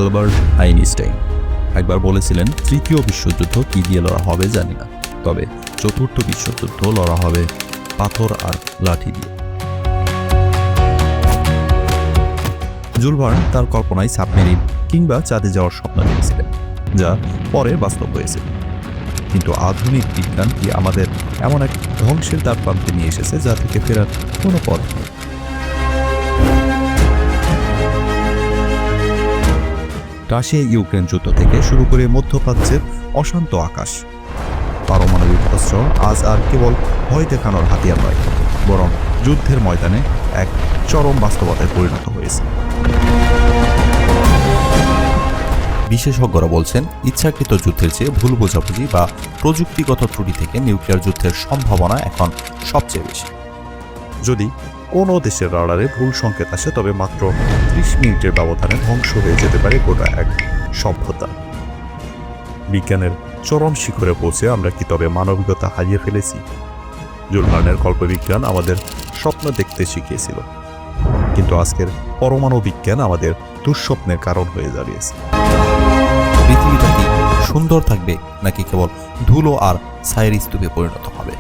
Albert Einstein একবার বলেছিলেন, তৃতীয় বিশ্বযুদ্ধ কি দিয়ে লড়া হবে জানি না, তবে চতুর্থ বিশ্বযুদ্ধ লড়া হবে পাথর আর লাঠি দিয়ে। জুল ভার্ন তার কল্পনায় সাবমেরিন কিংবা চাঁদে যাওয়ার স্বপ্ন দেখেছিলেন, যা পরে বাস্তব হয়েছে। কিন্তু আধুনিক বিজ্ঞান কি আমাদের এমন এক ধ্বংসের দ্বার প্রান্তে নিয়ে এসেছে যা থেকে ফেরার কোনো পথ নেই। রাশিয়া ইউক্রেন যুদ্ধ থেকে শুরু করে মধ্যপ্রাচ্যের অশান্ত আকাশ, পারমাণবিক অস্ত্র আজ আর কেবল ভয় দেখানোর হাতিয়ার নয়, বরং যুদ্ধের ময়দানে এক চরম বাস্তবতায় পরিণত হয়েছে। বিশেষজ্ঞরা বলছেন, ইচ্ছাকৃত যুদ্ধের চেয়ে ভুল বোঝাবুঝি বা প্রযুক্তিগত ত্রুটি থেকে নিউক্লিয়ার যুদ্ধের সম্ভাবনা এখন সবচেয়ে বেশি। যদি কোনো দেশের রাডারে ভুল সংকেত আসে, তবে মাত্র 30 মিনিটের ব্যবধানে ধ্বংস হয়ে যেতে পারে গোটা এক সভ্যতা। বিজ্ঞানের চরম শিখরে পৌঁছে আমরা কি তবে মানবিকতা হারিয়ে ফেলেছি? জুল ভার্নের কল্পবিজ্ঞান আমাদের স্বপ্ন দেখতে শিখিয়েছিল, কিন্তু আজকের পরমাণু বিজ্ঞান আমাদের দুঃস্বপ্নের কারণ হয়ে দাঁড়িয়েছে। পৃথিবীটা কি সুন্দর থাকবে নাকি কেবল ধুলো আর ছায়ের স্তূপে পরিণত হবে?